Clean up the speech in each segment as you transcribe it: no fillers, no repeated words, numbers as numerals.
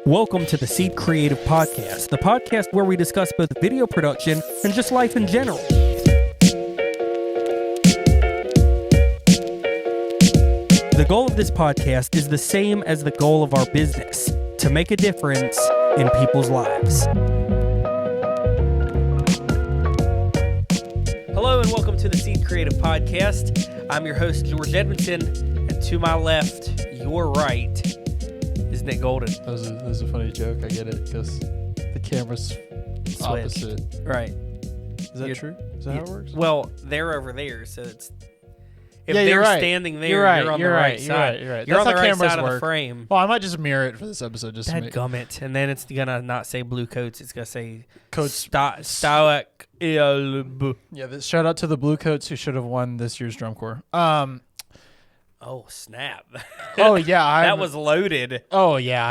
Welcome to the Seed Creative Podcast, the podcast where we discuss both video production and just life in general. The goal of this podcast is the same as the goal of our business, to make a difference in people's lives. Hello and welcome to the Seed Creative Podcast. I'm your host, George Edmondson, and to my left, your right, is Nick Golden. That was a funny joke. I get it because the camera's opposite. Right. Is that true? Is that how it works? Well, they're over there, so it's... If Yeah, they're you're right. standing there, You're right. you're on You're the right. right You're side. right. You're right. You're That's on the how right cameras side of the work. frame. Well, I might just mirror it for this episode just to make Dadgummit. And then it's going to not say blue coats. It's going to say Coats. Stawac. Yeah, shout out to the Blue Coats who should have won this year's drum corps. Oh, snap. Oh yeah, That was loaded. Oh yeah,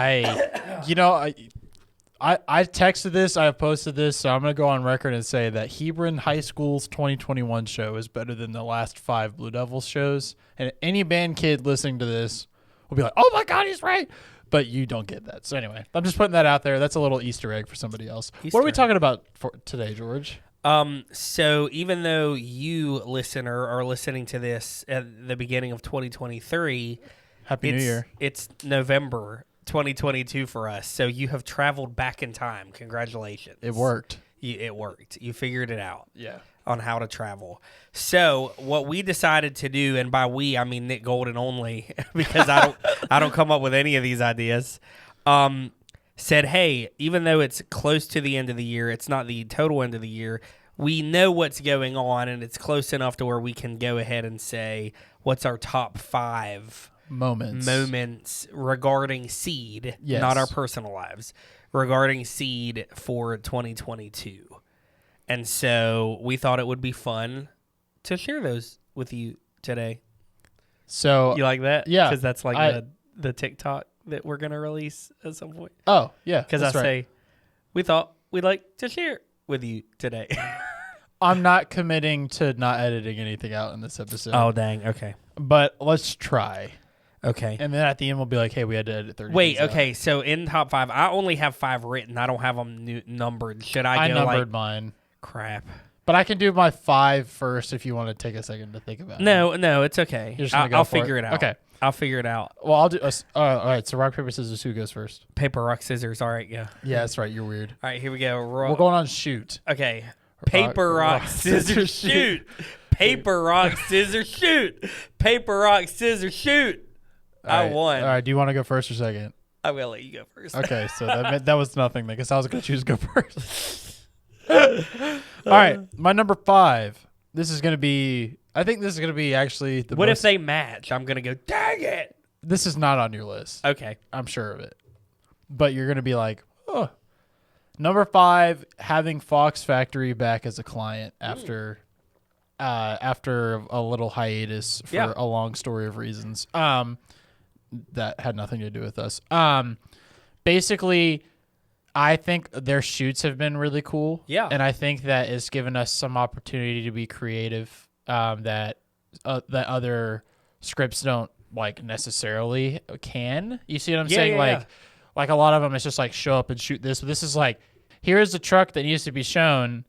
I texted this, I posted this, so I'm gonna go on record and say that Hebron High School's 2021 show is better than the last 5 Blue Devils shows. And any band kid listening to this will be like, "Oh my God, he's right!" But you don't get that. So anyway, I'm just putting that out there. That's a little Easter egg for somebody else. What are we talking about for today, George? So even though you, listener, are listening to this at the beginning of 2023, Happy New Year. It's November 2022 for us. So you have traveled back in time. Congratulations. It worked. It worked. You figured it out. Yeah. On how to travel. So what we decided to do, and by we I mean Nick Golden only, because I don't come up with any of these ideas. Said, hey, even though it's close to the end of the year, it's not the total end of the year. We know what's going on, and it's close enough to where we can go ahead and say what's our top 5 moments regarding Seed, yes. Not our personal lives, regarding Seed for 2022. And so we thought it would be fun to share those with you today. So you like that? Yeah. Because that's like the TikTok that we're going to release at some point. Oh, yeah. Because I say, we thought we'd like to share with you today. I'm not committing to not editing anything out in this episode. Oh, dang. Okay. But let's try. Okay. And then at the end, we'll be like, hey, we had to edit 30 Wait, things okay. out. So in top 5, I only have 5 written. I don't have them numbered. Should I go numbered mine. Crap. But I can do my 5 first if you want to take a second to think about it. No, it's okay. You're just gonna I'll for figure it out. Okay. I'll figure it out. Well, I'll do. All right. So rock, paper, scissors. Who goes first? Paper, rock, scissors. All right, yeah. Yeah, that's right. You're weird. All right, here we go. We're going on shoot. Okay. Paper, rock, scissors, shoot. Paper, rock, scissors, shoot. Paper, rock, scissors, shoot. I won. All right. Do you want to go first or second? I'm going to let you go first. Okay. So that was nothing because I was going to choose to go first. All right. My number 5. This is going to be... I think this is going to be actually the What if they match? I'm going to go, dang it. This is not on your list. Okay. I'm sure of it. But you're going to be like, oh. Number 5, having Fox Factory back as a client after a little hiatus for a long story of reasons. That had nothing to do with us. Basically, I think their shoots have been really cool. Yeah. And I think that it's given us some opportunity to be creative that other scripts don't like necessarily can. You see what I'm saying? Like a lot of them, it's just like show up and shoot this. But this is like, here's a truck that needs to be shown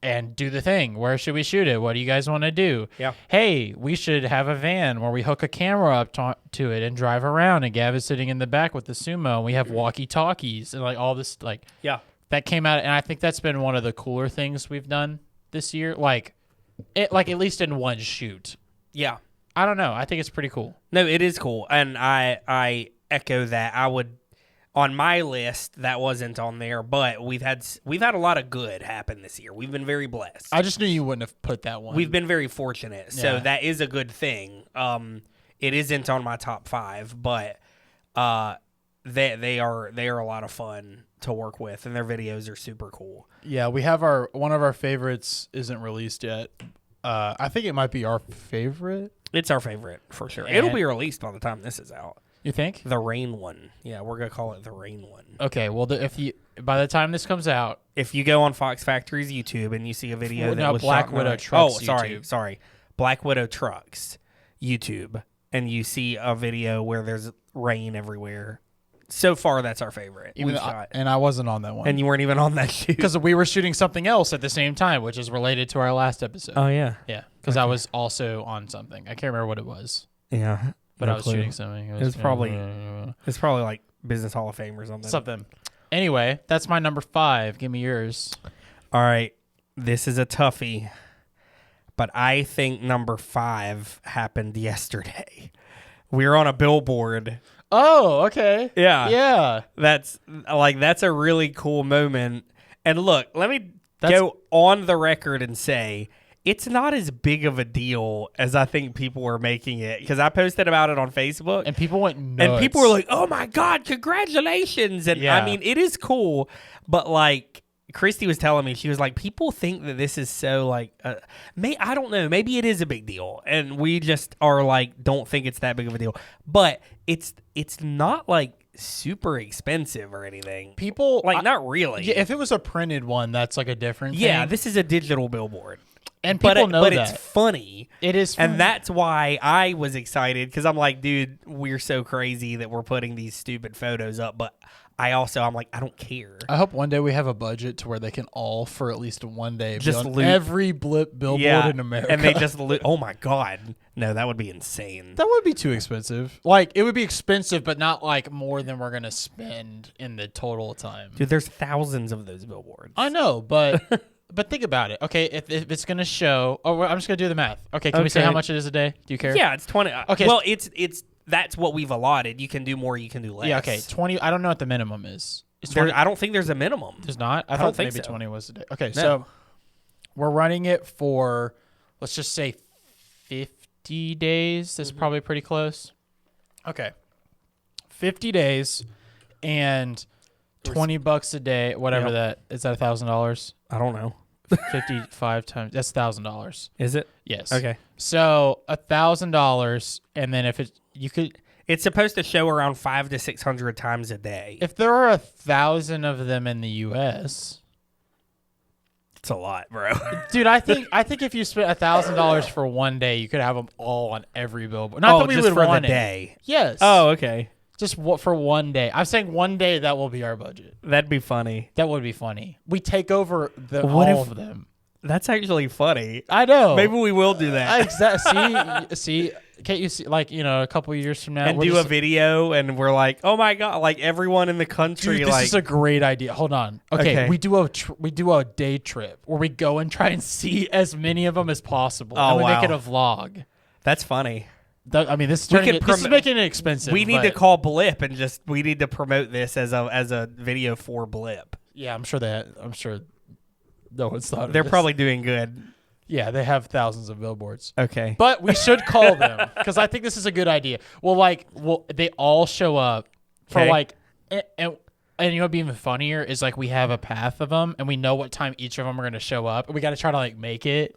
and do the thing. Where should we shoot it? What do you guys want to do? Yeah. Hey, we should have a van where we hook a camera up to it and drive around. And Gav is sitting in the back with the sumo. And we have walkie-talkies and like all this like that came out. And I think that's been one of the cooler things we've done this year. Like at least in one shoot. Yeah. I don't know. I think it's pretty cool. No, it is cool. And I echo that. I would... On my list, that wasn't on there, but we've had a lot of good happen this year. We've been very blessed. I just knew you wouldn't have put that one. We've been very fortunate, so that is a good thing. It isn't on my top 5, but they are a lot of fun to work with, and their videos are super cool. Yeah, we have one of our favorites isn't released yet. I think it might be our favorite. It's our favorite for sure. It'll be released by the time this is out. You think? The rain one. Yeah, we're going to call it the rain one. Okay, well, by the time this comes out... If you go on Fox Factory's YouTube and you see a video that was Black shot Widow Trucks sorry. Black Widow Trucks YouTube, and you see a video where there's rain everywhere, so far that's our favorite. Even we've though shot. and I wasn't on that one. And you weren't even on that shoot. Because we were shooting something else at the same time, which is related to our last episode. Oh, yeah. Yeah, because I was also on something. I can't remember what it was. Yeah. But no I was clue. shooting something. It's probably like Business Hall of Fame or something. something. Anyway, that's my number 5. Give me yours. All right. This is a toughie. But I think number 5 happened yesterday. We were on a billboard. Oh, okay. Yeah. Yeah. That's a really cool moment. And look, let me go on the record and say it's not as big of a deal as I think people were making it, because I posted about it on Facebook. And people went nuts. And people were like, "Oh my God, congratulations." And Yeah. I mean, it is cool, but like Christy was telling me, she was like, people think that this is so like, I don't know, maybe it is a big deal, and we just are like, don't think it's that big of a deal. But it's not like super expensive or anything. People like not really. Yeah, if it was a printed one, that's like a different thing. Yeah, this is a digital billboard. And people know that. But it's funny. It is funny. And that's why I was excited, because I'm like, dude, we're so crazy that we're putting these stupid photos up. But I'm like, I don't care. I hope one day we have a budget to where they can all, for at least one day, just be on loot every billboard in America. And they just loot. Oh my God. No, that would be insane. That would be too expensive. Like, it would be expensive, but not like more than we're going to spend in the total time. Dude, there's thousands of those billboards. I know, but but think about it. Okay, if it's going to show, I'm just going to do the math. Okay, can we say how much it is a day? Do you care? Yeah, it's 20. Okay. Well, it's that's what we've allotted. You can do more, you can do less. Yeah, okay. 20, I don't know what the minimum is. I don't think there's a minimum. There's not? I don't thought think maybe so. 20 was a day. Okay, No. so we're running it for, let's just say 50 days. That's probably pretty close. Okay. 50 days and $20 a day, whatever that is. That $1,000? I don't know. 55 times, that's $1,000. Is it? Yes. Okay. So $1,000, and then It's supposed to show around 500 to 600 times a day. if there are 1,000 of them in the U.S., It's a lot, bro. dude, I think if you spent $1,000 for one day, you could have them all on every billboard. Not that we just would for want the it. day. Yes. Oh, okay. Just for one day. I'm saying one day that will be our budget. That'd be funny. That would be funny. We take over What all if- of them. That's actually funny. I know. Maybe we will do that. Exactly. See, can't you see? Like, a couple of years from now, And we're do just- a video, and we're like, oh my God, like everyone in the country, Dude, this like, is a great idea. Hold on. Okay, Okay. we do a day trip where we go and try and see as many of them as possible. Oh, and we wow. make it a vlog. that's funny. This is We turning could this is promote- making it expensive. We need to but- call Blip and we need to promote this as a video for Blip. Yeah, I'm sure no one's thought of They're this. probably doing good. Yeah, they have thousands of billboards. Okay. But we should call them because I think this is a good idea. Well, they all show up for Okay. like, and what'd be even funnier is like we have a path of them and we know what time each of them are going to show up. We got to try to like make it.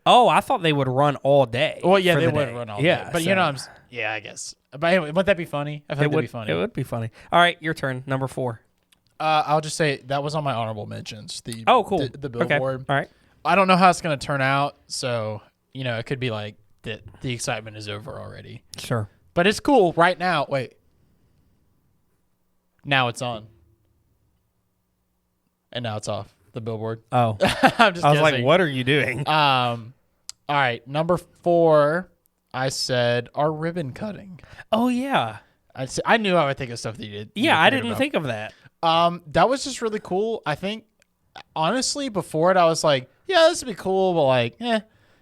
Oh, I thought they would run all day. Well, yeah, for they the would day. run all yeah, day. But so yeah, I guess. But anyway, wouldn't that be funny? I think that'd be funny. It would be funny. All right, your turn. Number 4. I'll just say that was on my honorable mentions. Oh, cool. The billboard. Okay. All right. I don't know how it's going to turn out, so it could be like the excitement is over already. Sure. But it's cool right now. Wait. Now it's on. And now it's off. The billboard. Oh, I'm just I was like, guessing. what are you doing? All right, number 4, I said our ribbon cutting. Oh yeah. I knew I would think of stuff that you did. Yeah, I didn't think of that. That was just really cool. I think, honestly, before it, I was like, yeah, this would be cool, but like, eh.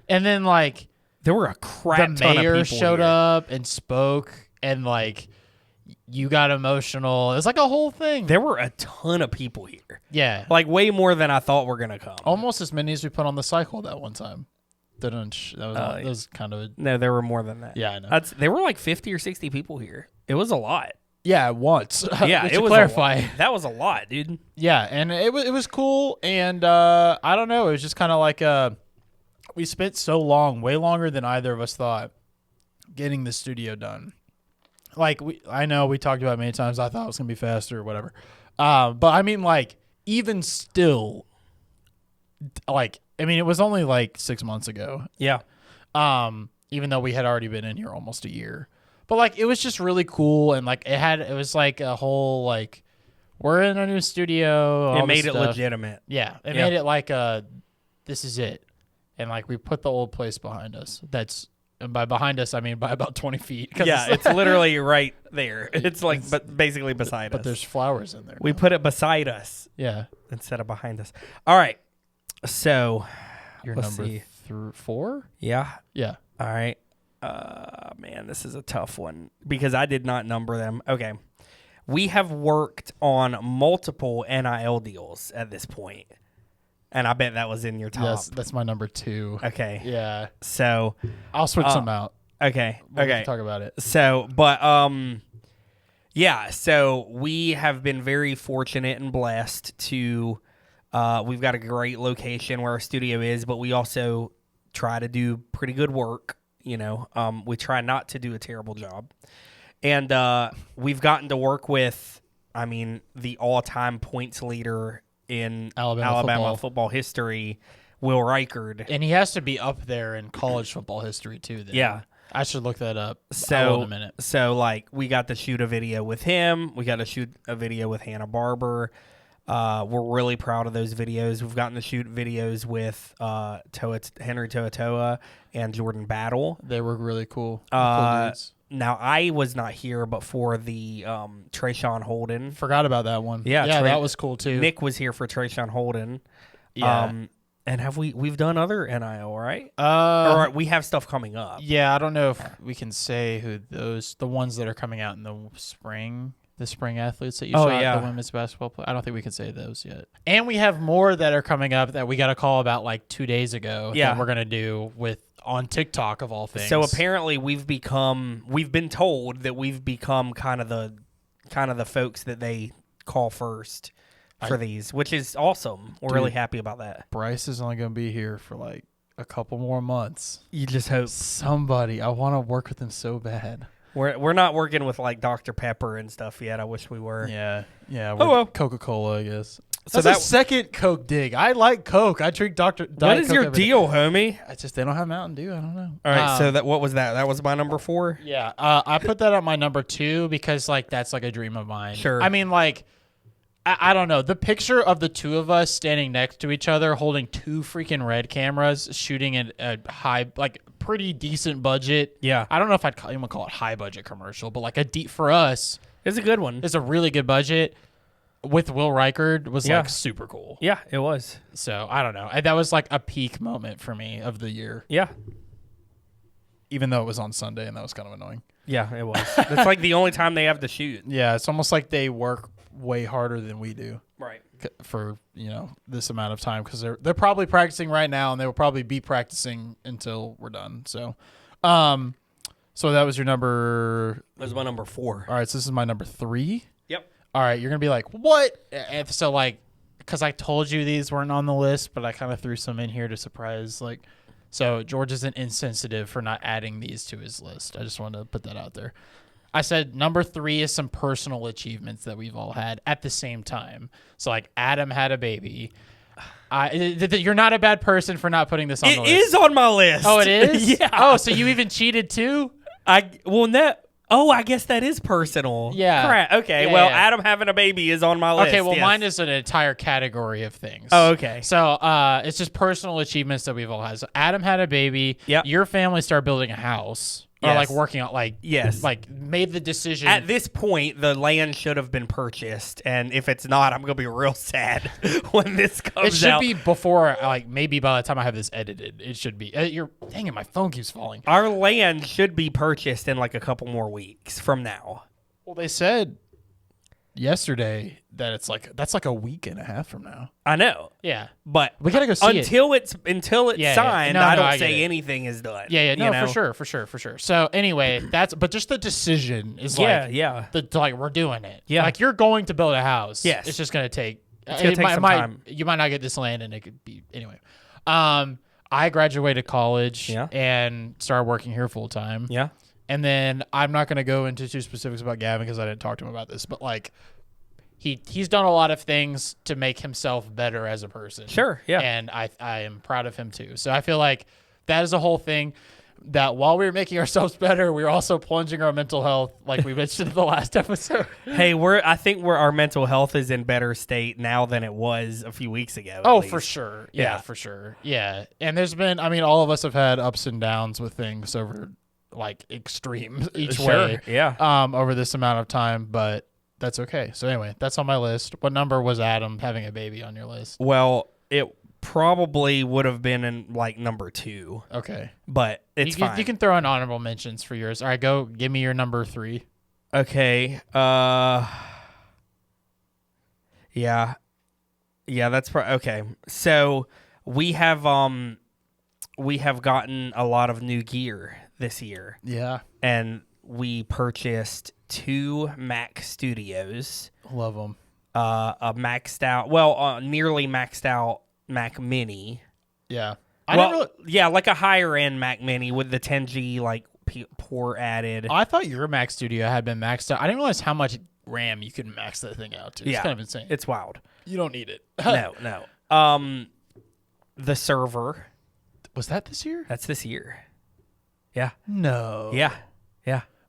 And then like There were a crap the ton of mayor people showed here. up and spoke, and like you got emotional. It was like a whole thing. There were a ton of people here. Yeah, Like way more than I thought were gonna come. almost as many as we put on the cycle that one time. That was kind of No, there were more than that. yeah, I know. There were like 50 or 60 people here. It was a lot. Yeah, once. Yeah, To it was clarify. A lot. That was a lot, dude. Yeah, and it was cool, and I don't know, it was just kind of like we spent so long, way longer than either of us thought, getting the studio done. Like I know we talked about it many times. I thought it was gonna be faster or whatever, but I mean, like even still, like it was only like 6 months ago. Yeah. Even though we had already been in here almost a year, But like it was just really cool, and like it was like a whole like we're in a new studio. It made it legitimate. Yeah, it made it like this is it, and like we put the old place behind us. And by behind us I mean by about 20 feet. Yeah, it's literally right there. It's like but basically beside us. But there's flowers in there. We put it beside us. Yeah, instead of behind us. All right, so you're let's number see. 4. Yeah. Yeah. All right. Man, this is a tough one because I did not number them. Okay. We have worked on multiple NIL deals at this point, and I bet that was in your top. Yes, that's my number 2. Okay. Yeah. So I'll switch them out. Okay. We can talk about it. So, but yeah. So we have been very fortunate and blessed to. We've got a great location where our studio is, but we also try to do pretty good work. You know, we try not to do a terrible job. And we've gotten to work with, I mean, the all-time points leader in Alabama football history, Will Reichard. And he has to be up there in college football history, too. Then. Yeah. I should look that up So, in a minute. So, like, we got to shoot a video with him. We got to shoot a video with Hanna-Barbera. We're really proud of those videos. We've gotten to shoot videos with Henry To'oTo'o and Jordan Battle. They were really cool. Cool dudes. Now, I was not here, but for the Trayshawn Holden. Forgot about that one. Yeah, that was cool, too. Nick was here for Trayshawn Holden. Yeah. And we've done other NIL, right? Or we have stuff coming up. Yeah, I don't know if we can say who the ones that are coming out in the spring athletes that you shot, the women's basketball play. I don't think we can say those yet. And we have more that are coming up that we got a call about like 2 days ago that we're going to do on TikTok of all things. So apparently we've been told that we've become kind of the folks that they call first for these, which is awesome. We're really happy about that. Bryce is only going to be here for like a couple more months. You just hope. I want to work with him so bad. We're not working with like Dr. Pepper and stuff yet. I wish we were. Yeah. Well. Coca-Cola, I guess. So that's the second Coke dig. I like Coke. I drink Diet What is Coke your deal, homie? They don't have Mountain Dew. I don't know. All right. So what was that? That was my number 4. Yeah. I put that on my number 2 because like that's like a dream of mine. Sure. I mean, like. I don't know. The picture of the two of us standing next to each other holding 2 freaking red cameras shooting at a high, like pretty decent budget. Yeah. I don't know if I'd even call it high budget commercial, but like for us. It's a good one. It's a really good budget with Will Reichard was like super cool. Yeah, it was. So I don't know. That was like a peak moment for me of the year. Yeah. Even though it was on Sunday and that was kind of annoying. Yeah, it was. That's like the only time they have to shoot. Yeah. It's almost like they work way harder than we do, right? For this amount of time because they're probably practicing right now and they will probably be practicing until we're done. So, so that was your number. That was my number 4. All right, so this is my number 3. Yep. All right, you're gonna be like, what? And so like, because I told you these weren't on the list, but I kind of threw some in here to surprise. Like, so George isn't insensitive for not adding these to his list. I just wanted to put that out there. I said number 3 is some personal achievements that we've all had at the same time. So like Adam had a baby. You're not a bad person for not putting this on the list. It is on my list. Oh, it is? Yeah. Oh, so you even cheated too? I guess that is personal. Yeah. Crap. Okay. Yeah. Adam having a baby is on my list. Okay, well, yes. mine is an entire category of things. Oh, okay. So it's just personal achievements that we've all had. So Adam had a baby. Yeah. Your family started building a house. Or Yes. like working on yes. like made the decision. At this point, the land should have been purchased, and if it's not, I'm gonna be real sad when this comes out. It should be before, like maybe by the time I have this edited, it should be. Dang it, my phone keeps falling. Our land should be purchased in like a couple more weeks from now. Well, they said yesterday that that's like a week and a half from now. I know. Yeah, but we gotta go see until it's signed. No, I no, don't say anything is done. Yeah, no, for sure. So anyway, but just the decision is like we're doing it. Yeah, like you're going to build a house. Yes, it's just gonna take. Some time. You might not get this land, and it could be anyway. I graduated college and started working here full time. Yeah. And then I'm not going to go into too specifics about Gavin because I didn't talk to him about this, but like he's done a lot of things to make himself better as a person. Sure, yeah. And I am proud of him too. So I feel like that is a whole thing. that while we were making ourselves better, we were also plunging our mental health, like we mentioned in the last episode. Hey, I think our mental health is in better state now than it was a few weeks ago. Oh, at least. for sure. Yeah, for sure. Yeah. And there's been, I mean, all of us have had ups and downs with things over like extreme each way. Yeah. Over this amount of time, but that's okay. So anyway, that's on my list. What number was Adam having a baby on your list? Well, it probably would have been in like number 2. Okay. But it's fine. You can throw in honorable mentions for yours. All right, go give me your number 3. Okay. Yeah. Yeah, that's okay. So we have gotten a lot of new gear this year. Yeah. And we purchased 2 Mac Studios. Love them. A maxed out, nearly maxed out Mac Mini. Yeah. Yeah, like a higher end Mac Mini with the 10G like port added. I thought your Mac Studio had been maxed out. I didn't realize how much RAM you could max that thing out to. It's kind of insane. It's wild. You don't need it. No. The server. Was that this year? That's this year. Yeah. No. Yeah.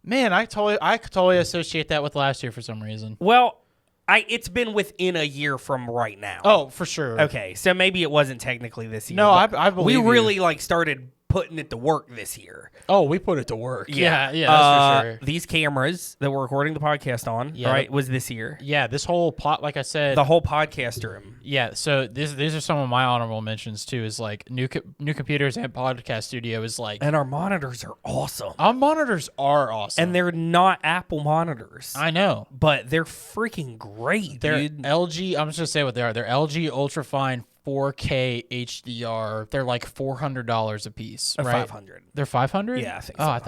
Man, I totally associate that with last year for some reason. Well, it's been within a year from right now. Oh, for sure. Okay, so maybe it wasn't technically this year. No, I believe we really like started putting it to work this year. Oh, we put it to work. Yeah, that's for sure. These cameras that we're recording the podcast on, right, was this year. Yeah, this whole pot, like I said, the whole podcast room. Yeah, so these are some of my honorable mentions too. Is like new computers and podcast studio is like, and our monitors are awesome. Our monitors are awesome, and they're not Apple monitors. I know, but they're freaking great. They're dude. LG. I'm just gonna say what they are. They're LG Ultrafine 4K HDR. They're like $400 a piece. They're right? 500. They're 500. Yeah, I think so. Oh, I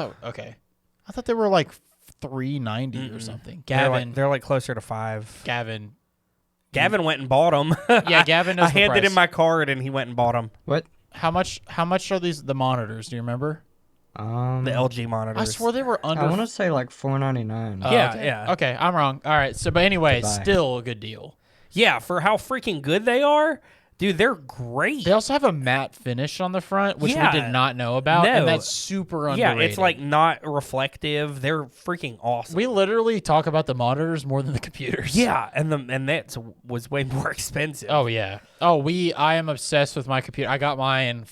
thought they were like 390 or something. Gavin, they're like closer to 5. Gavin went and bought them. Yeah, Gavin knows I handed him my card and he went and bought them. What? How much are the monitors? Do you remember? The LG monitors. I swore they were under. I want to say like $499. Yeah. Okay, I'm wrong. All right. So, but anyway, still a good deal. Yeah, for how freaking good they are. Dude, they're great. They also have a matte finish on the front, which we did not know about, and that's super underrated. Yeah, it's like not reflective. They're freaking awesome. We literally talk about the monitors more than the computers. Yeah, and that was way more expensive. Oh yeah. I am obsessed with my computer. I got mine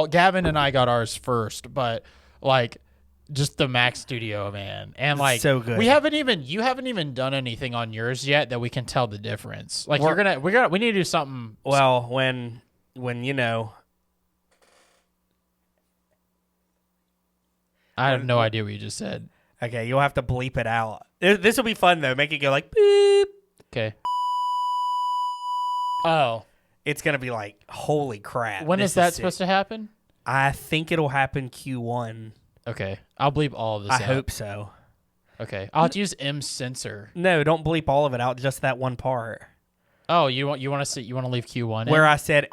Gavin and I got ours first, but like just the Mac Studio, man. And like so good. You haven't even done anything on yours yet that we can tell the difference. Like we need to do something. Well, when you know, I have no idea what you just said. Okay, you'll have to bleep it out. This will be fun though. Make it go like beep. Okay. Oh, it's gonna be like holy crap. When is that supposed to happen? I think it'll happen Q1. Okay, I'll bleep all of this out. I hope so. Okay, I'll have to use M censor. No, don't bleep all of it out. Just that one part. Oh, you want to leave Q1 where I said,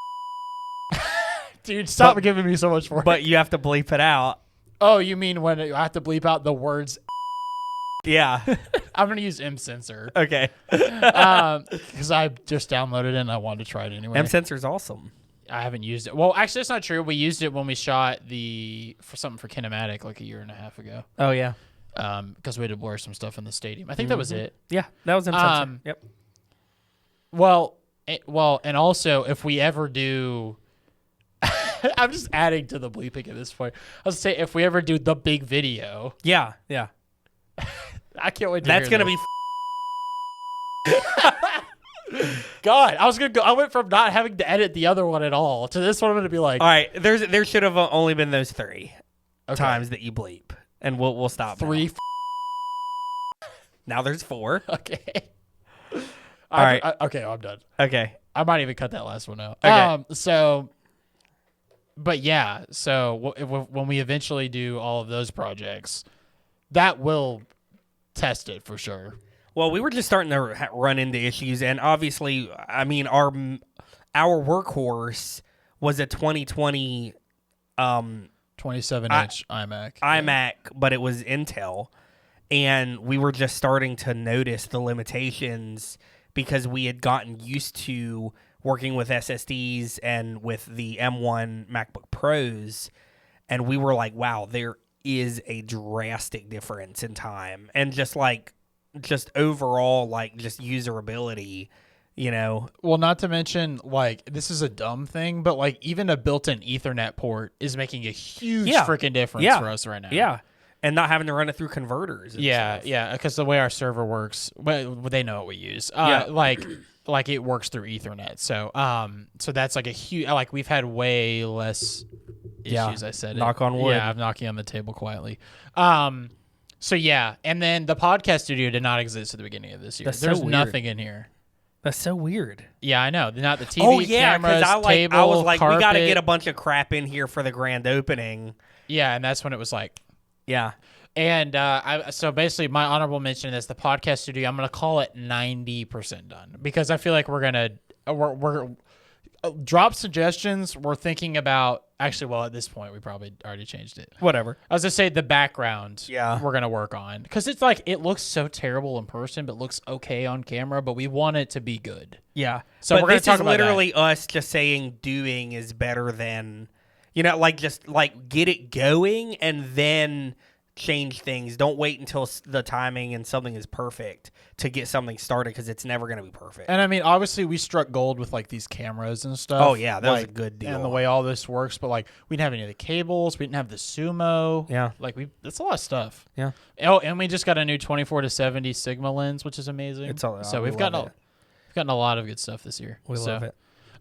dude, stop giving me so much work. But you have to bleep it out. Oh, you mean when I have to bleep out the words? Yeah, I'm gonna use M censor. Okay. Because I just downloaded it and I wanted to try it anyway. M censor's awesome. I haven't used it. Well, actually, that's not true. We used it when we shot for something for Kinematic like a year and a half ago. Oh yeah. Because we had to blur some stuff in the stadium. I think that was it. Yeah, that was M censor. Yep. Well, and also if we ever do, I'm just adding to the bleeping at this point. I was gonna say if we ever do the big video. Yeah. I can't wait. That's gonna be. God, I was gonna go. I went from not having to edit the other one at all to this one. I'm gonna be like, all right. There should have only been those 3 times that you bleep, and we'll stop. 3. Now there's 4. Okay. All right. Okay, I'm done. Okay. I might even cut that last one out. Okay. But yeah. So when we eventually do all of those projects, that will test it for sure. Well, we were just starting to run into issues, and obviously, I mean, our workhorse was a 2020 27-inch iMac. iMac, but it was Intel, and we were just starting to notice the limitations because we had gotten used to working with SSDs and with the M1 MacBook Pros, and we were like, wow, there is a drastic difference in time, and just overall, like, just userability, you know. Well, not to mention, like, this is a dumb thing, but like even a built-in Ethernet port is making a huge freaking difference for us right now. Yeah. And not having to run it through converters. And stuff. Because the way our server works, well, they know what we use. Like it works through Ethernet. So that's like a huge. Like we've had way less issues. I said, knock on wood. Yeah, I'm knocking on the table quietly. So yeah, and then the podcast studio did not exist at the beginning of this year. There's nothing in here. That's so weird. Yeah, I know. Not the TV, cameras, table, I was like, carpet. we got to get a bunch of crap in here for the grand opening. Yeah, and that's when it was like. Yeah. And so basically my honorable mention is the podcast studio. I'm going to call it 90% done because I feel like we're drop suggestions. We're thinking about actually, well, at this point we probably already changed it. Whatever. I was going to say the background. Yeah. We're going to work on because it's like it looks so terrible in person, but looks okay on camera, but we want it to be good. Yeah. So but we're going this to talk is about literally us just saying doing is better than, you know, like just like get it going and then change things. Don't wait until the timing and something is perfect to get something started because it's never going to be perfect. And I mean, obviously, we struck gold with like these cameras and stuff. Oh yeah, that was a good deal. And the way all this works, but like we didn't have any of the cables, we didn't have the Sumo. Yeah, like that's a lot of stuff. Yeah. Oh, and we just got a new 24-70 Sigma lens, which is amazing. It's all, so we've gotten a lot of good stuff this year. We love it.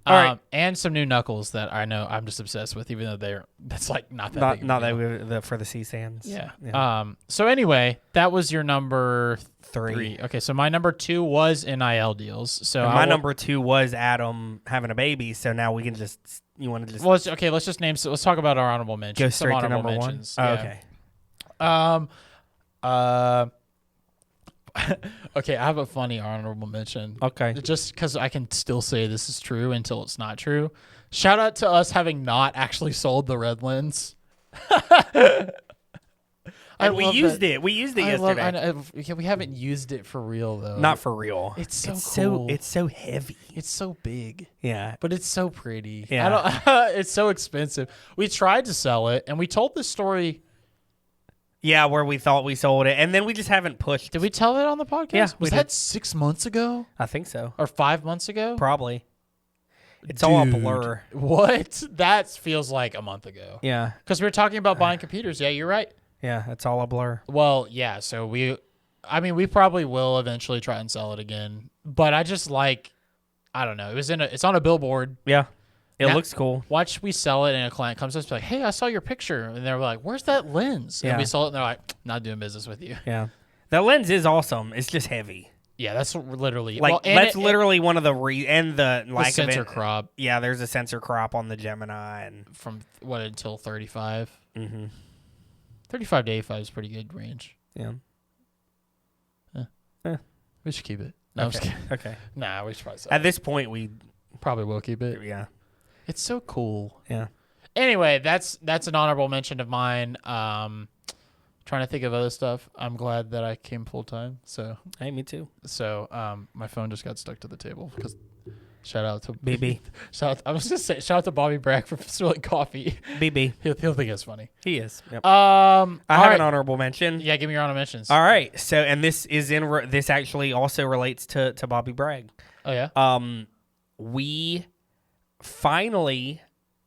All right, and some new knuckles that I know I'm just obsessed with, even though that's like not that big. Not that for the C stands. Yeah. So anyway, that was your number 3. Okay, so my number 2 was NIL deals. So my number 2 was Adam having a baby. So now we can just Well, let's just name. So let's talk about our honorable mentions. Go straight to number mentions. 1. Oh, okay. Okay, I have a funny honorable mention. Okay. Just because I can still say this is true until it's not true. Shout out to us having not actually sold the red lens. We used it yesterday. We haven't used it for real though. Not for real. It's so cool. It's so heavy. It's so big. Yeah. But it's so pretty. Yeah. It's so expensive. We tried to sell it, and we told this story. Yeah, where we thought we sold it, and then we just haven't pushed. Did we tell it on the podcast? Yeah, was that 6 months ago? I think so. Or 5 months ago? Probably. It's all a blur. What? That feels like a month ago. Yeah. Because we were talking about buying computers. Yeah, you're right. Yeah, it's all a blur. Well, yeah, so we probably will eventually try and sell it again. But I just I don't know. It's on a billboard. Yeah. It looks cool. Watch we sell it and a client comes to us and be like, hey, I saw your picture. And they're like, where's that lens? Yeah. And we sell it and they're like, not doing business with you. Yeah. That lens is awesome. It's just heavy. Yeah, that's literally that's literally one of the and the lack of sensor crop. Yeah, there's a sensor crop on the Gemini and from until 35. Mm-hmm. 35 to 85 is pretty good range. Yeah. We should keep it. No, okay. I'm just kidding. Okay. Nah, we should probably sell At this point, we probably will keep it. Yeah. It's so cool. Yeah. Anyway, that's an honorable mention of mine. Trying to think of other stuff. I'm glad that I came full time. So hey, me too. So my phone just got stuck to the table because shout out to BB. I was just say shout out to Bobby Bragg for spilling coffee. BB. He'll think it's funny. He is. Yep. I have an honorable mention. Yeah, give me your honorable mentions. All right. So and this is this actually also relates to Bobby Bragg. Oh yeah. We finally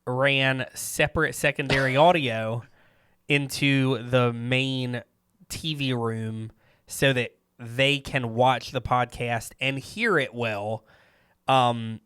ran separate secondary audio into the main TV room so that they can watch the podcast and hear it well, and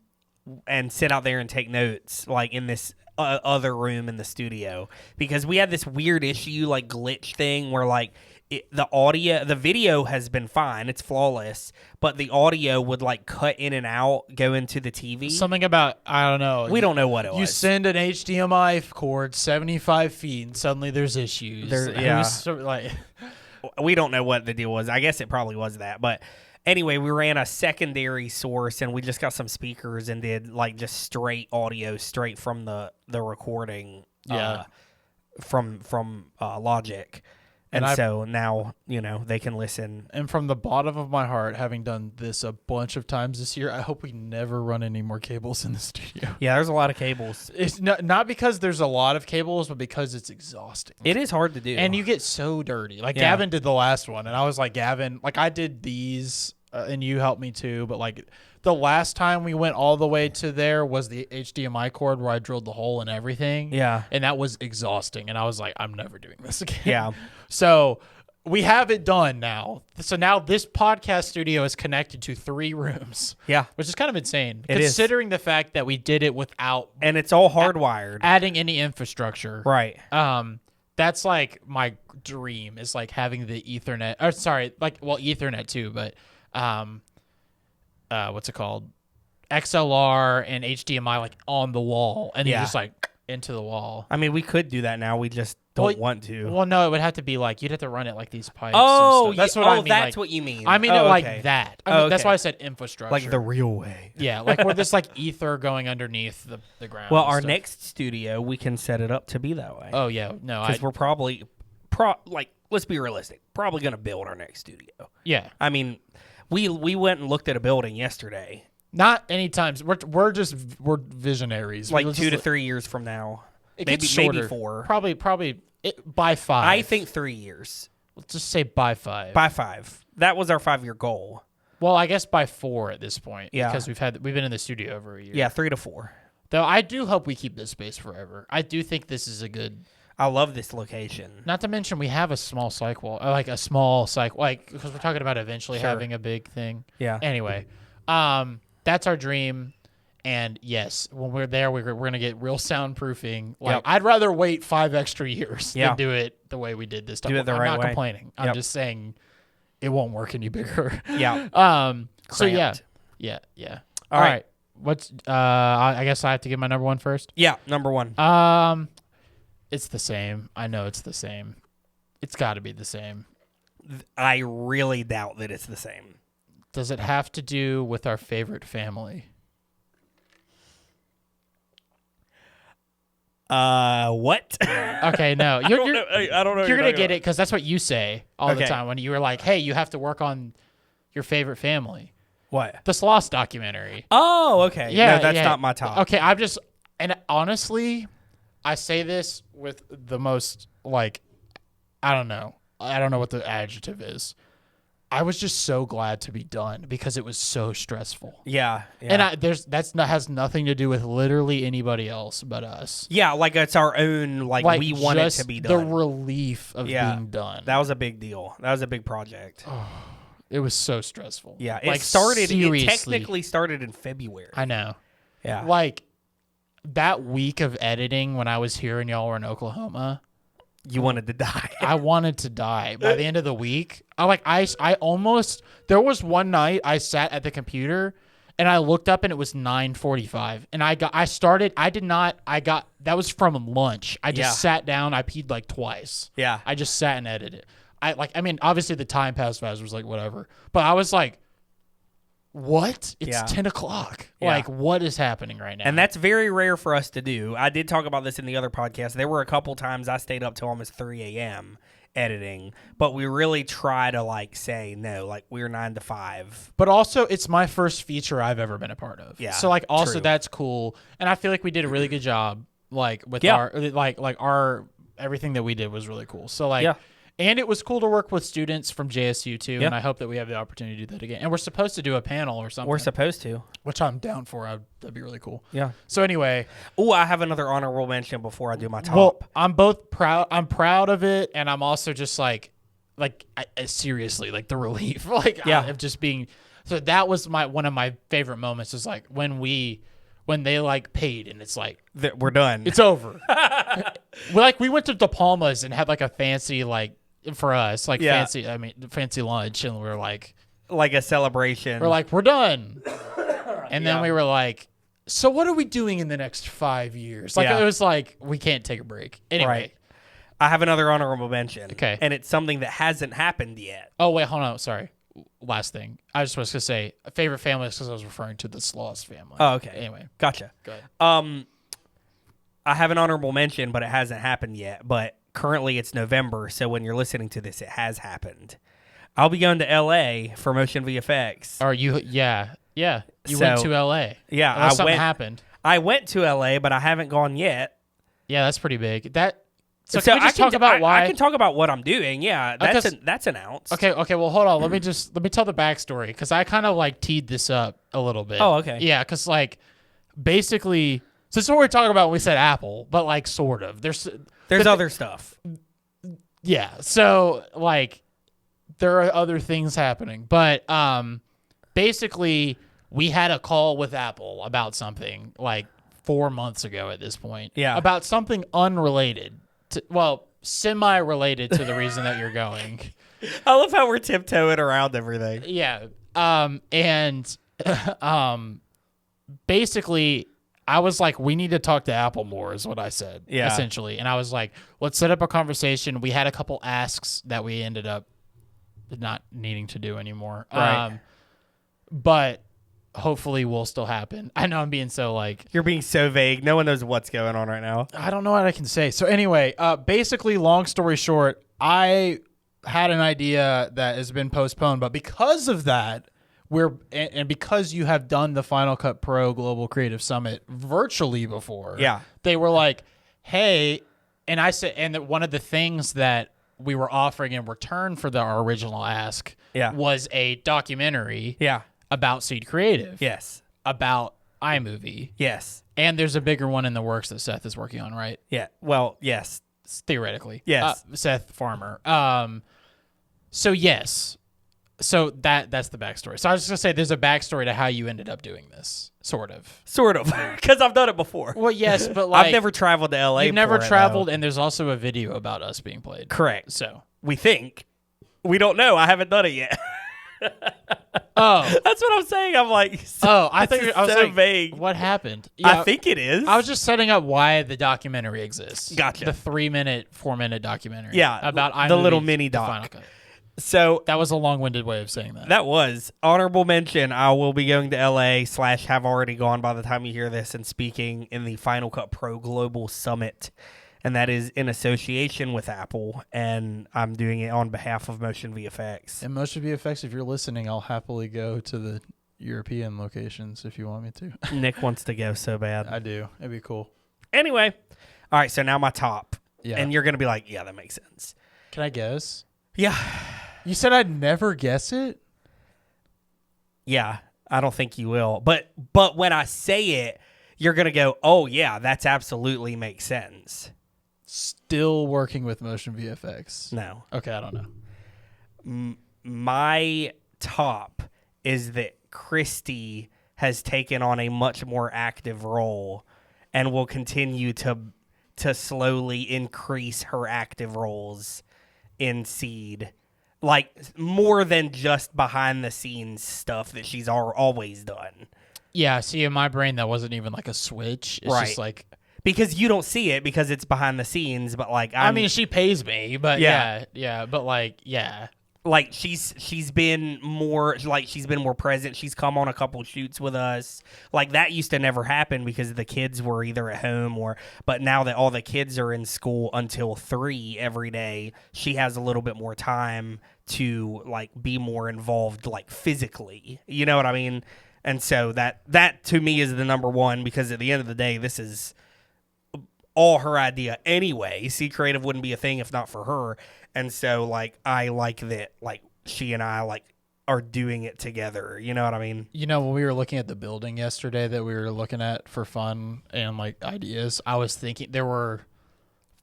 sit out there and take notes like in this other room in the studio, because we had this weird issue, like glitch thing where like the video has been fine, it's flawless, but the audio would like cut in and out, go into the TV. Something about, I don't know. We don't know what it was. You send an HDMI cord 75 feet and suddenly there's issues. We don't know what the deal was. I guess it probably was that. But anyway, we ran a secondary source and we just got some speakers and did like just straight audio straight from the recording from Logic. And And so now, they can listen. And from the bottom of my heart, having done this a bunch of times this year, I hope we never run any more cables in the studio. Yeah, there's a lot of cables. It's not because there's a lot of cables, but because it's exhausting. It is hard to do. And you get so dirty. Like Yeah. Gavin did the last one, and I was like, Gavin, like I did these, and you helped me too. But like the last time we went all the way to there was the HDMI cord where I drilled the hole and everything. Yeah. And that was exhausting. And I was like, I'm never doing this again. Yeah. So we have it done now. So now this podcast studio is connected to 3 rooms. Yeah. Which is kind of insane. It is. Considering the fact that we did it without And it's all hardwired. adding any infrastructure. Right. That's like my dream is like having the Ethernet. Or sorry, Ethernet too, but what's it called? XLR and HDMI like on the wall, and you just like into the wall. I mean, we could do that now. We just don't want to. Well, no, it would have to be like you'd have to run it like these pipes. Oh, and stuff. That's what I mean. That's like, what you mean. I mean it like that. I mean, That's why I said infrastructure. Like the real way. Yeah, like where there's like ether going underneath the ground. Well, and our stuff. next studio, we can set it up to be that way. Oh yeah, no, Because we're probably, let's be realistic, probably going to build our next studio. yeah. I mean, we went and looked at a building yesterday. Not anytime. We're visionaries. Like We're 2 just to 3 years from now. It maybe, gets shorter. maybe 4. Probably by 5. I think 3 years. Let's just say by 5. By 5. That was our 5-year goal. Well, I guess by 4 at this point. Yeah. Because we've been in the studio over a year. Yeah, 3 to 4. Though I do hope we keep this space forever. I do think this is a good. I love this location. Not to mention we have a small psych wall, like a small psych, like because we're talking about eventually having a big thing. Yeah. Anyway, that's our dream. And yes, when we're there, we're gonna get real soundproofing. Like Yep. I'd rather wait 5 extra years Yeah. than do it the way we did this time. Do it the I'm right not way. complaining. I'm Yep. just saying it won't work any bigger. Yeah. So yeah. All right. right. What's I guess I have to give my number 1 first. Yeah, number 1. It's the same. I know it's the same. It's got to be the same. I really doubt that it's the same. Does it have to do with our favorite family? What? Okay, no. I don't know. You're going to get it because that's what you say all the Okay. time when you were like, hey, you have to work on your favorite family. What? The Sloss documentary. Oh, okay. Yeah, No, that's yeah. not my top. Okay, and honestly, I say this with the most, like, I don't know what the adjective is. I was just so glad to be done because it was so stressful. Yeah. And has nothing to do with literally anybody else but us. Yeah, like it's our own, like we want it just to be the done. relief of Yeah. being done. That was a big deal. That was a big project. It was so stressful. Yeah, Like, it seriously. technically started in February. I know. Yeah. Like that week of editing when I was here and y'all were in Oklahoma, You wanted to die. I wanted to die. By the end of the week, I almost, there was one night I sat at the computer and I looked up and it was 9:45 and that was from lunch. I just sat down, I peed like twice. Yeah. I just sat and edited. Obviously the time passed fast, it was like whatever. But I was like, what? It's 10 o'clock. Yeah. Like, what is happening right now? And that's very rare for us to do. I did talk about this in the other podcast. There were a couple times I stayed up till almost 3 a.m. editing, but we really try to like say no, like we're 9 to 5. But also, it's my first feature I've ever been a part of. Yeah, So like, also true. that's cool, and I feel like we did a really good job. Like with Yeah. our everything that we did was really cool. So like, Yeah. and it was cool to work with students from JSU too. Yeah. And I hope that we have the opportunity to do that again. And we're supposed to do a panel or something. We're supposed to. which I'm down for. That'd be really cool. Yeah. So anyway, Oh, I have another honorable mention before I do my top. well, I'm both proud. I'm proud of it, and I'm also just I seriously like the relief, of just being. So that was one of my favorite moments. Is like when they like paid, and it's like We're done. it's over. we went to De Palma's and had like a fancy for us fancy lunch, and we were like a celebration. we're done, and then we were like. So what are we doing in the next 5 years? It was like we can't take a break. Anyway. Right. I have another honorable mention. Okay. And it's something that hasn't happened yet. Oh wait, hold on. Sorry. Last thing. I just was gonna say favorite family because I was referring to the Sloss family. Oh, okay. Anyway, Gotcha. go ahead. I have an honorable mention, but it hasn't happened yet. But currently it's November, so when you're listening to this, it has happened. I'll be going to L.A. for Motion VFX. Are you? Yeah. You So, went to L.A. Yeah, Unless I something went. happened. I went to L.A., but I haven't gone yet. Yeah, that's pretty big. So So can we just talk about why? I can talk about what I'm doing. Yeah, that's announced. Okay. Well, hold on. Let me tell the backstory because I kind of like teed this up a little bit. Oh, okay. Yeah, because like basically, so this is what we're talking about when we said Apple, but like sort of. There's other stuff. Yeah. So like there are other things happening, but basically we had a call with Apple about something like 4 months ago at this point. Yeah. About something unrelated to, semi-related to the reason that you're going. I love how we're tiptoeing around everything. Yeah. And basically I was like, we need to talk to Apple more is what I said. Yeah. Essentially. And I was like, let's set up a conversation. We had a couple asks that we ended up not needing to do anymore. Right. But hopefully will still happen. I know I'm being so like... You're being so vague. No one knows what's going on right now. I don't know what I can say. So anyway, basically, long story short, I had an idea that has been postponed, but because of that, and because you have done the Final Cut Pro Global Creative Summit virtually before, Yeah. they were like, hey, and I said, and that one of the things that we were offering in return for our original ask was a documentary about Seed Creative. Yes. About iMovie. Yes. And there's a bigger one in the works that Seth is working on, right? Yeah. Well, yes. Theoretically. Yes. Seth Farmer. So yes. So that's the backstory. So I was just going to say there's a backstory to how you ended up doing this, sort of. Sort of. Because I've done it before. Well, yes, but like... I've never traveled to L.A. You've never for it, traveled, though. and there's also a video about us being played. Correct. So... We think. We don't know. I haven't done it yet. Oh. That's what I'm saying. I'm like... I think I was so like, vague. What happened? I think it is. I was just setting up why the documentary exists. Gotcha. The 4-minute documentary. Yeah. About the iMovie, little mini the doc. Final Cut. So that was a long-winded way of saying that. That was honorable mention. I will be going to LA / have already gone by the time you hear this and speaking in the Final Cut Pro Global Summit. And that is in association with Apple. And I'm doing it on behalf of Motion VFX. And Motion VFX, if you're listening, I'll happily go to the European locations if you want me to. Nick wants to go so bad. I do. It'd be cool. Anyway. All right. So now my top. Yeah. And you're going to be like, yeah, that makes sense. Can I guess? Yeah. You said I'd never guess it? Yeah, I don't think you will. But when I say it, you're going to go, oh, yeah, that's absolutely makes sense. Still working with Motion VFX. No. Okay, I don't know. My top is that Christy has taken on a much more active role and will continue to slowly increase her active roles in Seed. Like, more than just behind-the-scenes stuff that she's always done. Yeah, see, in my brain, that wasn't even like a switch. It's just like... Because you don't see it because it's behind the scenes, but like... I mean, she pays me, but yeah, but like, yeah. Like, she's been more present. She's come on a couple shoots with us. Like, that used to never happen because the kids were either at home but now that all the kids are in school until 3 every day, she has a little bit more time to like be more involved, like physically. You know what I mean? And so that to me is the number one, because at the end of the day, this is all her idea anyway. Seed Creative wouldn't be a thing if not for her. And so, like, I like that, like, she and I, like, are doing it together. You know what I mean? You know, when we were looking at the building yesterday that we were looking at for fun and, like, ideas, I was thinking there were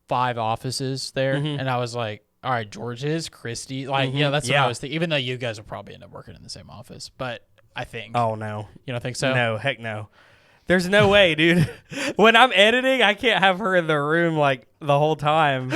5 offices there, and I was like, all right, George's, Christy. Like, that's what I was thinking. Even though you guys will probably end up working in the same office. But I think. Oh, no. You don't think so? No, heck no. There's no way, dude. When I'm editing, I can't have her in the room, like, the whole time.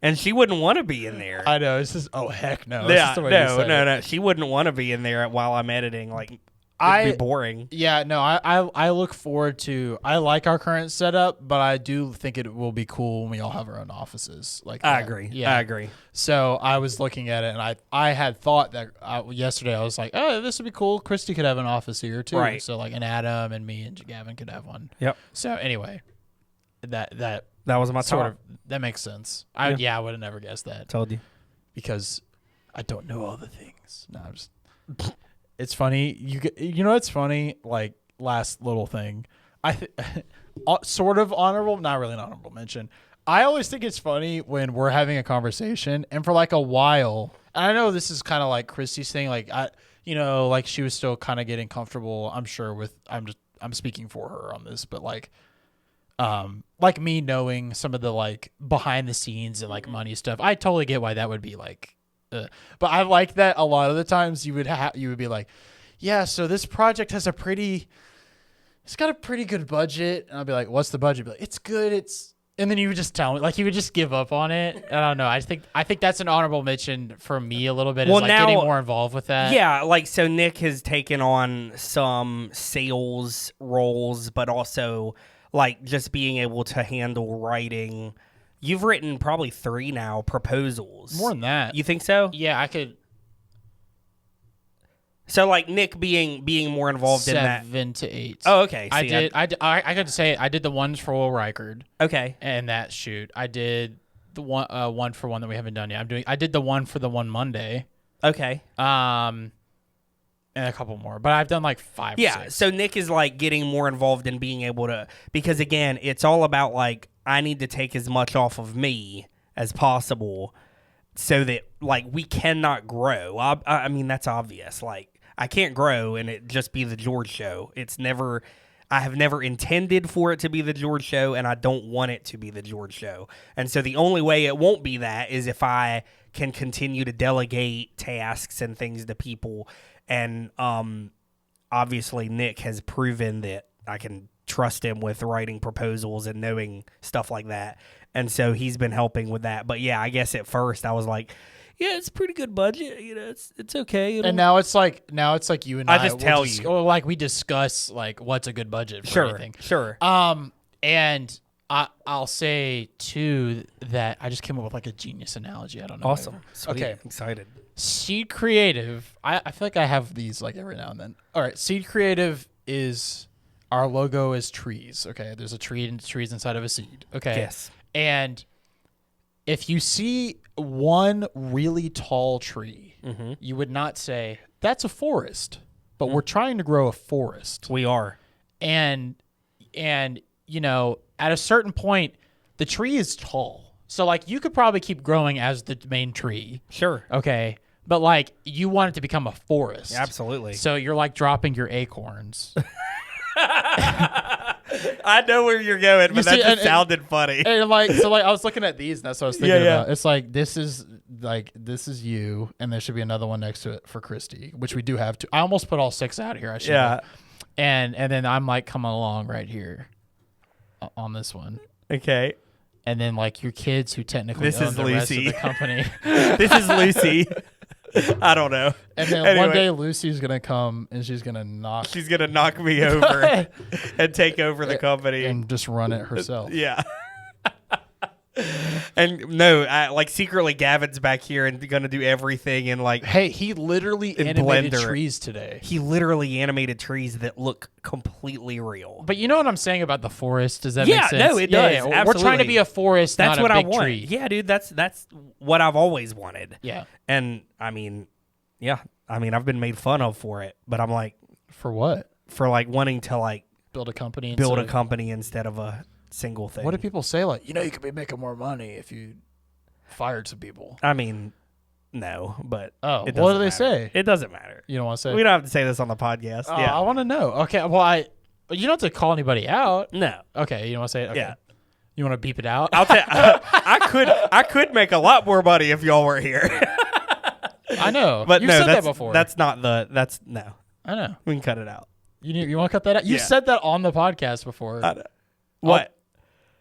And she wouldn't want to be in there. I know. It's just, oh, heck no. Yeah, no. She wouldn't want to be in there while I'm editing. Like, it'd be boring. Yeah, no, I look forward to, I like our current setup, but I do think it will be cool when we all have our own offices. Like, I agree. Yeah. I agree. So I was looking at it, and I had thought that yesterday I was like, oh, this would be cool. Christy could have an office here too. So like, and Adam and me and Gavin could have one. Yep. So anyway, that That was my Sort top. of. That makes sense. Yeah. I would have never guessed that Told you. because I don't know all the things. No, I'm just. It's funny. You know what's funny? Like last little thing, sort of honorable, not really an honorable mention. I always think it's funny when we're having a conversation and for like a while, and I know this is kind of like Christy's thing. Like like she was still kind of getting comfortable. I'm sure with I'm speaking for her on this, but like me knowing some of the like behind the scenes and like money stuff, I totally get why that would be like. But I like that a lot of the times you would be like, yeah, so this project has it's got a pretty good budget, and I'll be like, what's the budget? Be like, it's good. And then you would just tell me, like, you would just give up on it. I don't know. I think that's an honorable mention for me a little bit. Well, is like now, getting more involved with that. Yeah, like so Nick has taken on some sales roles, but also like just being able to handle writing. You've written probably 3 now proposals. More than that. You think so? Yeah, I could. So like Nick being more involved in that. 7 to 8. Oh, okay. See, I could say I did the ones for Will Reichard. Okay. And that shoot. I did the one for one that we haven't done yet. I did the one for the one Monday. Okay. And a couple more, but I've done like 5 or 6. So Nick is like getting more involved in being able to, because again, it's all about like I need to take as much off of me as possible so that like we cannot grow. I mean, that's obvious. Like I can't grow and it just be the George show. I have never intended for it to be the George show, and I don't want it to be the George show. And so the only way it won't be that is if I can continue to delegate tasks and things to people. And obviously Nick has proven that I can trust him with writing proposals and knowing stuff like that. And so he's been helping with that. But yeah, I guess at first I was like, yeah, it's a pretty good budget. You know, it's okay. And now it's like you and I just tell you. Like we discuss like what's a good budget for anything. Sure. And I'll say too that I just came up with like a genius analogy. I don't know. Awesome. Sweet. Okay. Excited. Seed Creative. I feel like I have these like every now and then. All right. Seed Creative is our logo is trees. Okay. There's a tree and trees inside of a seed. Okay. Yes. And if you see one really tall tree, you would not say that's a forest, but we're trying to grow a forest. We are. And you know, at a certain point, the tree is tall. So like you could probably keep growing as the main tree. Sure. Okay. But like you want it to become a forest. Absolutely. So you're like dropping your acorns. I know where you're going, but that just sounded funny. And like I was looking at these, and that's what I was thinking about. It's like this is you, and there should be another one next to it for Christy, which we do have to. I almost put all 6 out here. I should. Yeah. And then I'm like coming along right here on this one. Okay. And then like your kids who technically own the rest of the company. This is Lucy. I don't know. And then one day Lucy's gonna come and she's gonna knock me over and take over the company and just run it herself. Yeah. And no, secretly Gavin's back here and gonna do everything in like. Hey, he literally animated trees today. He literally animated trees that look completely real. But you know what I'm saying about the forest? Does that make sense? No, it does. Yeah, absolutely. We're trying to be a forest. That's not what a big I want. Tree. Yeah, dude. That's what I've always wanted. Yeah. And I mean, yeah. I mean, I've been made fun of for it, but I'm like, for what? For like wanting to like build a company instead of a single thing. What do people say? Like, you could be making more money if you fired some people. I mean, no, but what do they say? It doesn't matter. You don't want to say? We don't have to say this on the podcast. Yeah, I want to know. Okay, well, you don't have to call anybody out. No. Okay, you don't want to say it. Okay. Yeah. You want to beep it out? I'll tell. I could make a lot more money if y'all were here. I know, but you said that before. That's no. I know. We can cut it out. You want to cut that out? You said that on the podcast before. What?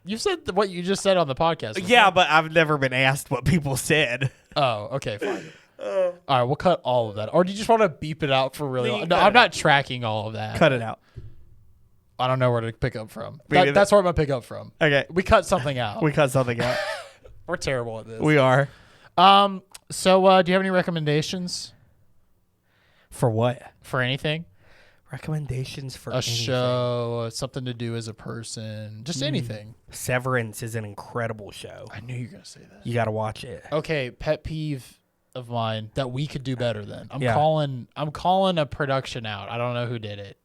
You said what you just said on the podcast before. Yeah, but I've never been asked what people said. Oh, okay, fine. All right, we'll cut all of that. Or do you just want to beep it out for really long? No, I'm not tracking all of that. Cut it out. I don't know where to pick up from. That's where I'm going to pick up from. Okay. We cut something out. We're terrible at this. We are. So do you have any recommendations? For what? For anything? Recommendations for a anything. show, something to do as a person, just anything. Severance is an incredible show. I knew you were gonna say that. You got to watch it. Okay, pet peeve of mine that we could do better than. I'm Yeah. calling a production out. I don't know who did it.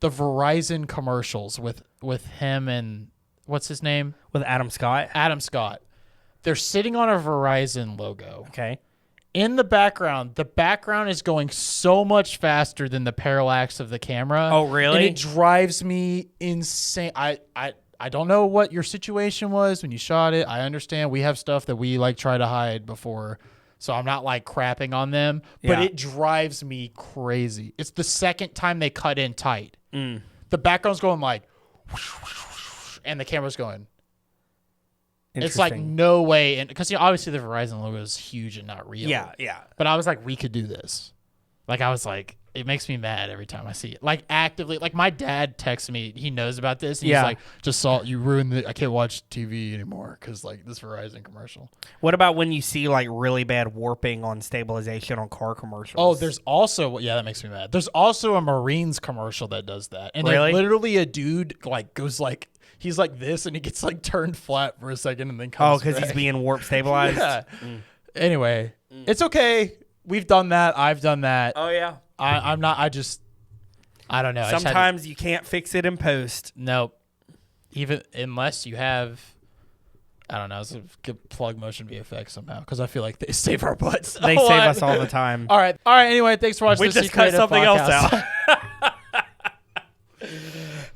The Verizon commercials with him and what's his name? With Adam Scott. Adam Scott. They're sitting on a Verizon logo. Okay. In the background is going so much faster than the parallax of the camera. Oh, really? And it drives me insane. I don't know what your situation was when you shot it. I understand we have stuff that we like try to hide before, so I'm not like crapping on them, but Yeah. it drives me crazy. It's the second time they cut in tight. The background's going like, and the camera's going. It's like Interesting. no way, and because obviously the Verizon logo is huge and not real. Yeah, yeah. But I was like, we could do this. Like I was like, it makes me mad every time I see it. Like actively, like my dad texts me. He knows about this. And Yeah. He's like, just saw you ruined the. I can't watch TV anymore because like this Verizon commercial. What about when you see like really bad warping on stabilization on car commercials? Oh, there's also that makes me mad. There's also a Marines commercial that does that, and Really? like literally a dude like goes like he's like this, and he gets like turned flat for a second, and then comes. because he's back. being warp stabilized. Yeah. Anyway, it's okay. We've done that. I've done that. Oh yeah. I'm not. I don't know. I just had to- Sometimes you can't fix it in post. Nope. Even unless you have, I don't know, it's a good plug motion VFX somehow because I feel like they save our butts. They save us all the time. All right. Anyway, thanks for watching. We the just cut Secretive something else Podcast. out.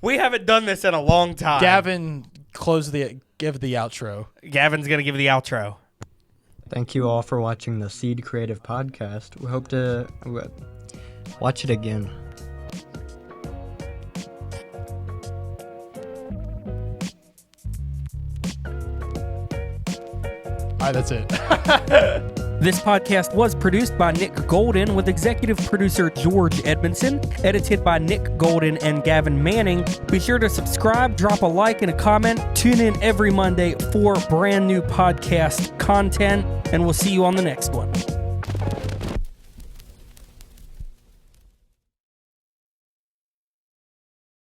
We haven't done this in a long time. Gavin, give the outro. Gavin's gonna give the outro. Thank you all for watching the Seed Creative Podcast. We hope to watch it again. All right, that's it. This podcast was produced by Nick Golden with executive producer George Edmondson, edited by Nick Golden and Gavin Manning. Be sure to subscribe, drop a like and a comment. Tune in every Monday for brand new podcast content, and we'll see you on the next one.